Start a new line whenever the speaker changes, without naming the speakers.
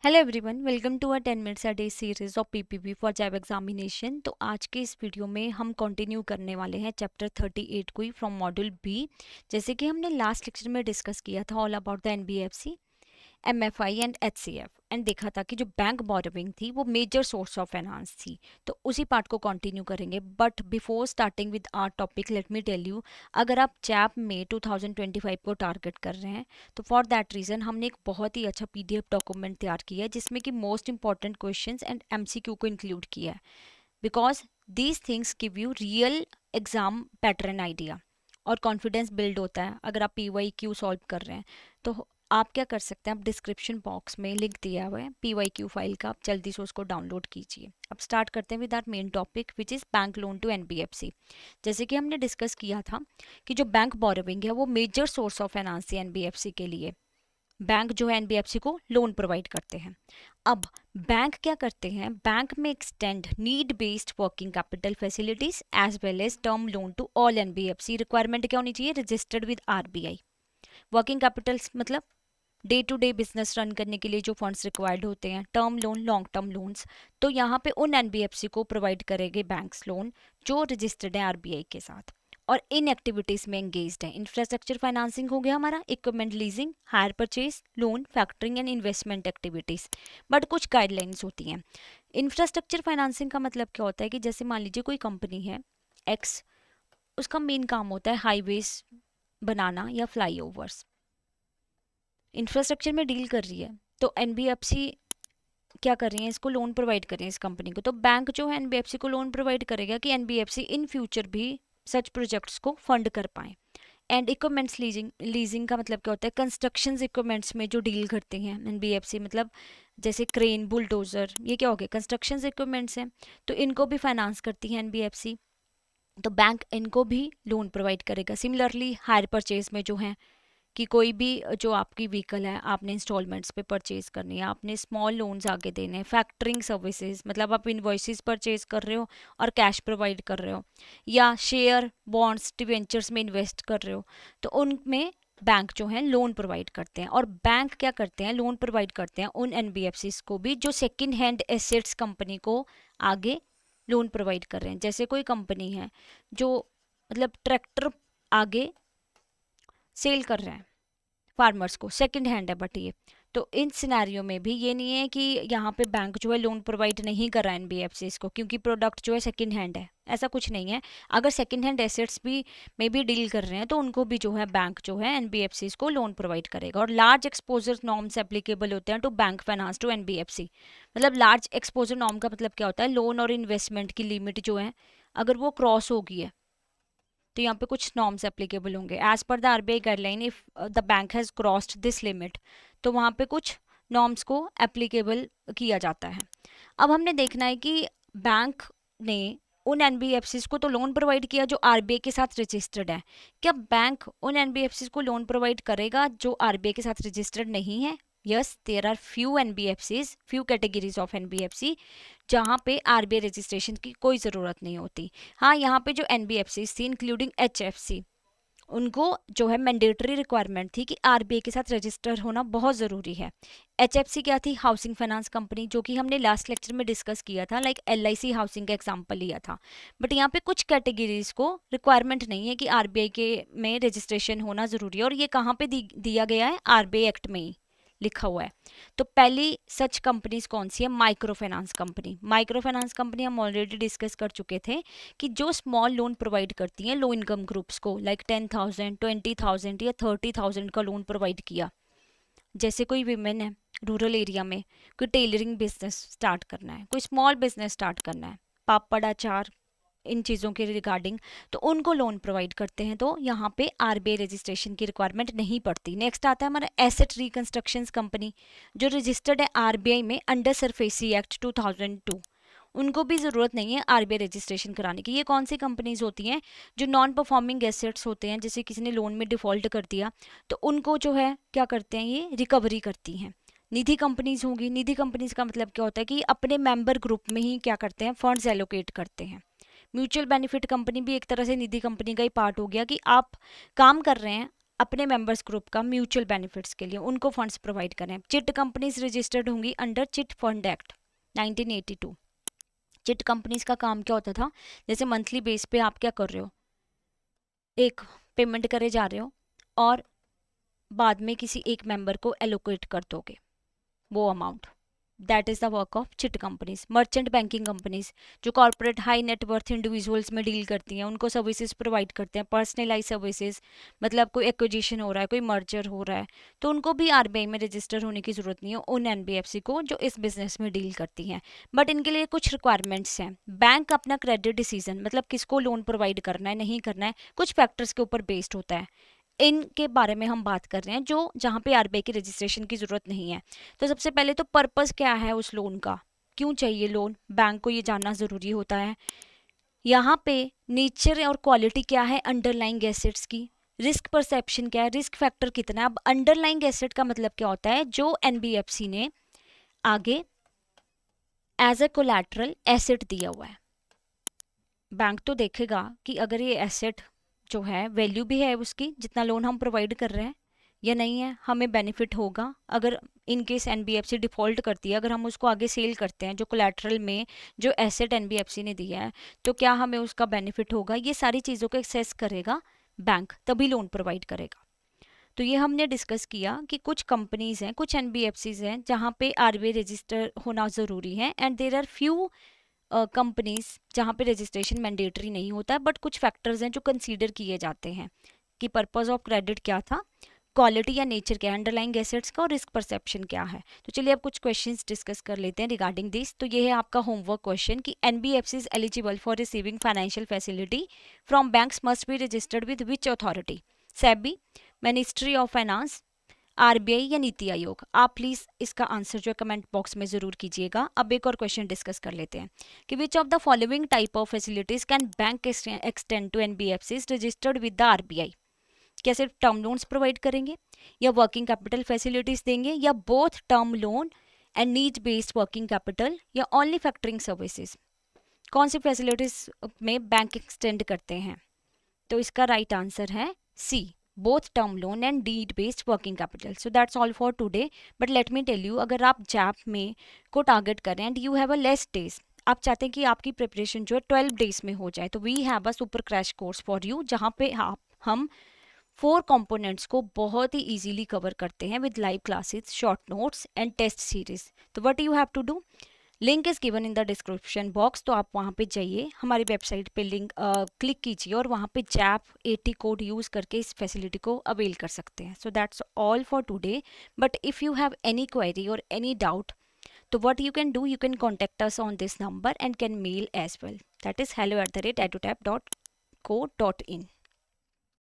Hello everyone, welcome to a 10 minutes a day series of PPP for JAIIB examination. तो आज के इस video में हम कंटिन्यू करने वाले हैं चैप्टर 38 को ही फ्रॉम मॉड्यूल बी। जैसे कि हमने लास्ट लेक्चर में डिस्कस किया था all about the NBFC, MFI and HCF, and देखा था कि जो बैंक बोरोविंग थी वो मेजर सोर्स ऑफ फाइनेंस थी। तो उसी पार्ट को कंटिन्यू करेंगे। But before starting with our topic let me tell you, अगर आप जैब में 2025 को टारगेट कर रहे हैं तो फॉर दैट रीज़न हमने एक बहुत ही अच्छा पीडीएफ डॉक्यूमेंट तैयार किया है जिसमें कि most important questions and MCQ को इंक्लूड किया है, because these things give you real exam pattern idea और कॉन्फिडेंस बिल्ड होता है। अगर आप PYQ सॉल्व कर रहे हैं तो आप क्या कर सकते हैं, आप डिस्क्रिप्शन बॉक्स में लिंक दिया हुआ है PYQ फाइल का, आप जल्दी से उसको डाउनलोड कीजिए। अब स्टार्ट करते हैं with our main topic which is bank loan to NBFC. जैसे कि हमने डिस्कस किया था कि जो बैंक बोरोविंग है वो मेजर सोर्स ऑफ फाइनेंस है एनबीएफसी के लिए। बैंक जो है एनबीएफसी को लोन प्रोवाइड करते हैं। अब बैंक क्या करते हैं, बैंक में extend need based working capital facilities as well as term loan to all NBFC. Requirement क्या होनी चाहिए, registered with RBI. Working capitals मतलब day to day business run करने के लिए जो फंड्स रिक्वायर्ड होते हैं, term loan, long term loans, तो यहाँ पे उन एनबीएफसी को प्रोवाइड करेंगे बैंक्स लोन जो रजिस्टर्ड है आरबीआई के साथ और इन एक्टिविटीज में एंगेज्ड है। इंफ्रास्ट्रक्चर फाइनेंसिंग हो गया हमारा, equipment leasing, hire purchase, loan, factoring and investment activities. But कुछ गाइडलाइंस होती हैं। इंफ्रास्ट्रक्चर फाइनेंसिंग का मतलब क्या होता है कि जैसे मान लीजिए कोई कंपनी है एक्स, उसका मेन काम होता है हाईवेज बनाना या फ्लाईओवर्स, इंफ्रास्ट्रक्चर में डील कर रही है, तो एनबीएफसी क्या कर रही है, इसको लोन प्रोवाइड कर रही है इस कंपनी को। तो बैंक जो है एनबीएफसी को लोन प्रोवाइड करेगा कि एनबीएफसी इन फ्यूचर भी सच प्रोजेक्ट्स को फंड कर पाए। एंड इक्विपमेंट्स लीजिंग, लीजिंग का मतलब क्या होता है, कंस्ट्रक्शन इक्विपमेंट्स में जो डील करते हैं एनबीएफसी, मतलब जैसे क्रेन, बुलडोजर, ये क्या हो गया, कंस्ट्रक्शन इक्विपमेंट्स हैं, तो इनको भी फाइनेंस करती है एनबीएफसी। तो बैंक इनको भी लोन प्रोवाइड करेगा। सिमिलरली हायर परचेज में जो है कि कोई भी जो आपकी व्हीकल है आपने इंस्टॉलमेंट्स पे परचेज करनी है, आपने स्मॉल लोन्स आगे देने हैं। फैक्टरिंग सर्विसेज मतलब आप इन्वॉइसेस परचेज कर रहे हो और कैश प्रोवाइड कर रहे हो, या शेयर, बॉन्ड्स, डिवेंचर्स में इन्वेस्ट कर रहे हो, तो उनमें बैंक जो है लोन प्रोवाइड करते हैं। और बैंक क्या करते हैं, लोन प्रोवाइड करते हैं उन एनबीएफसीज को भी जो सेकेंड हैंड एसेट्स कंपनी को आगे लोन प्रोवाइड कर रहे हैं। जैसे कोई कंपनी है जो मतलब ट्रैक्टर आगे सेल कर रहे हैं फार्मर्स को, सेकंड हैंड है बट ये, तो इन सिनेरियो में भी ये नहीं है कि यहाँ पे बैंक जो है लोन प्रोवाइड नहीं कर रहा है एनबीएफसी को क्योंकि प्रोडक्ट जो है सेकंड हैंड है, ऐसा कुछ नहीं है। अगर सेकंड हैंड एसेट्स भी में भी डील कर रहे हैं तो उनको भी जो है बैंक जो है एनबीएफसी को लोन प्रोवाइड करेगा। और लार्ज एक्सपोजर नॉर्म्स एप्लीकेबल होते हैं to bank finance to NBFC. मतलब लार्ज एक्सपोजर नॉर्म का मतलब क्या होता है, लोन और इन्वेस्टमेंट की लिमिट जो है अगर वो क्रॉस होगी है तो यहाँ पे कुछ नॉर्म्स एप्लीकेबल होंगे। As per the RBI guideline if the bank has crossed this limit, तो वहाँ पे कुछ नॉर्म्स को एप्लीकेबल किया जाता है। अब हमने देखना है कि बैंक ने उन एनबीएफसीज को तो लोन प्रोवाइड किया जो आरबीआई के साथ रजिस्टर्ड है। क्या बैंक उन एनबीएफसीज को लोन प्रोवाइड करेगा जो आरबीआई के साथ रजिस्टर्ड नहीं है? Yes, there are few NBFCs, few categories of NBFC जहाँ पे आरबीआई रजिस्ट्रेशन की कोई ज़रूरत नहीं होती। हाँ, यहाँ पे जो एनबीएफसी थी इंक्लूडिंग एचएफसी, उनको जो है मैंडेटरी रिक्वायरमेंट थी कि आरबीआई के साथ रजिस्टर होना बहुत ज़रूरी है। एचएफसी क्या थी, हाउसिंग फाइनेंस कंपनी, जो कि हमने लास्ट लेक्चर में डिस्कस किया था, लाइक एलआईसी हाउसिंग का एग्जांपल लिया था। बट यहाँ पे कुछ कैटेगरीज को रिक्वायरमेंट नहीं है कि आरबीआई के में रजिस्ट्रेशन होना ज़रूरी है, और ये कहाँ पे दिया गया है, आरबीआई एक्ट में ही लिखा हुआ है। तो पहली सच कंपनीज कौन सी है, micro finance company. Micro finance company हम ऑलरेडी डिस्कस कर चुके थे कि जो स्मॉल लोन प्रोवाइड करती हैं लो इनकम ग्रुप्स को, लाइक 10,000, 20,000 या 30,000 का लोन प्रोवाइड किया। जैसे कोई विमेन है रूरल एरिया में, कोई टेलरिंग बिजनेस स्टार्ट करना है, कोई स्मॉल बिजनेस स्टार्ट करना है, पापड़ अचार, इन चीज़ों के रिगार्डिंग, तो उनको लोन प्रोवाइड करते हैं। तो यहाँ पे आरबीआई रजिस्ट्रेशन की रिक्वायरमेंट नहीं पड़ती। नेक्स्ट आता है हमारा एसेट रिकंस्ट्रक्शंस कंपनी, जो रजिस्टर्ड है आरबीआई में अंडर सरफेसी एक्ट 2002। उनको भी ज़रूरत नहीं है आरबीआई रजिस्ट्रेशन कराने की। ये कौन सी कंपनीज होती हैं, जो नॉन परफॉर्मिंग एसेट्स होते हैं, जैसे किसी ने लोन में डिफ़ॉल्ट कर दिया तो उनको जो है क्या करते हैं, ये रिकवरी करती हैं। निधि कंपनीज होंगी। निधि कंपनीज का मतलब क्या होता है कि अपने मेंबर ग्रुप में ही क्या करते हैं, फंड्स एलोकेट करते हैं। म्यूचुअल बेनिफिट कंपनी भी एक तरह से निधि कंपनी का ही पार्ट हो गया कि आप काम कर रहे हैं, अपने मेंबर्स ग्रुप का म्यूचुअल बेनिफिट्स के लिए उनको फंड्स प्रोवाइड करें। चिट कंपनीज रजिस्टर्ड होंगी under chit fund act 1982। Chit companies का काम क्या होता था, जैसे मंथली बेस पे आप क्या कर रहे हो, एक पेमेंट करे जा रहे हो और बाद में किसी एक मेंबर को एलोकेट कर दोगे वो amount. That is the work of chit companies. Merchant banking companies जो कॉर्पोरेट हाई नेटवर्थ इंडिविजुअल्स में डील करती हैं, उनको सर्विसेज प्रोवाइड करते हैं, पर्सनलाइज सर्विसेज, मतलब कोई एक्विजिशन हो रहा है, कोई मर्जर हो रहा है, तो उनको भी आरबीआई में रजिस्टर होने की ज़रूरत नहीं है, उन एनबीएफसी को जो इस बिजनेस में डील करती हैं। बट इनके लिए कुछ रिक्वायरमेंट्स हैं। बैंक अपना क्रेडिट डिसीजन, मतलब किसको लोन प्रोवाइड करना है नहीं करना है, कुछ फैक्टर्स के ऊपर बेस्ड होता है। इनके बारे में हम बात कर रहे हैं जो जहाँ पे आरबीआई की रजिस्ट्रेशन की ज़रूरत नहीं है। तो सबसे पहले तो पर्पस क्या है उस लोन का, क्यों चाहिए लोन, बैंक को ये जानना ज़रूरी होता है। यहाँ पे नेचर और क्वालिटी क्या है अंडरलाइंग एसेट्स की, रिस्क परसेप्शन क्या है, रिस्क फैक्टर कितना है। अब अंडरलाइंग एसेट का मतलब क्या होता है, जो एनबीएफसी ने आगे एज ए कोलैटरल एसेट दिया हुआ है। बैंक तो देखेगा कि अगर ये एसेट जो है वैल्यू भी है उसकी जितना लोन हम प्रोवाइड कर रहे हैं या नहीं है, हमें बेनिफिट होगा। अगर इन केस एनबीएफसी डिफ़ॉल्ट करती है, अगर हम उसको आगे सेल करते हैं जो कोलैटरल में जो एसेट एनबीएफसी ने दिया है, तो क्या हमें उसका बेनिफिट होगा, ये सारी चीज़ों को एक्सेस करेगा बैंक, तभी लोन प्रोवाइड करेगा। तो ये हमने डिस्कस किया कि कुछ कंपनीज़ हैं, कुछ एनबीएफसीज हैं जहाँ पे आरबीआई रजिस्टर होना ज़रूरी है, and there are few companies जहाँ पे रजिस्ट्रेशन मैंडेटरी नहीं होता है, बट कुछ फैक्टर्स हैं जो कंसीडर किए जाते हैं कि पर्पस ऑफ क्रेडिट क्या था, क्वालिटी या नेचर क्या है अंडरलाइंग एसेट्स का, और रिस्क परसेप्शन क्या है। तो चलिए अब कुछ क्वेश्चंस डिस्कस कर लेते हैं रिगार्डिंग दिस। तो ये है आपका होमवर्क क्वेश्चन कि NBFC is eligible for receiving financial facility from banks must be registered with which authority, SEBI, ministry of finance, RBI या नीति आयोग। आप प्लीज इसका आंसर जो है कमेंट बॉक्स में जरूर कीजिएगा। अब एक और क्वेश्चन डिस्कस कर लेते हैं कि which of the following type of facilities can bank extend to NBFCs registered with the RBI. क्या सिर्फ टर्म लोन्स प्रोवाइड करेंगे, या वर्किंग कैपिटल फैसिलिटीज देंगे, या both term loan and need based working capital, या ओनली फैक्टरिंग सर्विसेज। कौन सी facilities में bank extend करते हैं? तो इसका राइट आंसर है सी, both term loan and need based working capital. So that's all for today, but let me tell you, अगर आप जैप में को टारगेट करें and you have a less days, आप चाहते हैं कि आपकी प्रिपरेशन जो है 12 डेज में हो जाए, तो we have a super crash course for you, जहाँ पे हम 4 कंपोनेंट्स को बहुत ही इजीली कवर करते हैं with live classes, short notes and test series. तो what you have to do, link is given in the description box, तो आप वहाँ पे जाइए, हमारी वेबसाइट पे लिंक क्लिक कीजिए और वहाँ पे जैप 80 कोड यूज़ करके इस फैसिलिटी को अवेल कर सकते हैं। So that's all for today, but if you have any query और एनी डाउट, तो what you can do, you can contact us on this number and can mail as well, that is hello@edutap.co.in.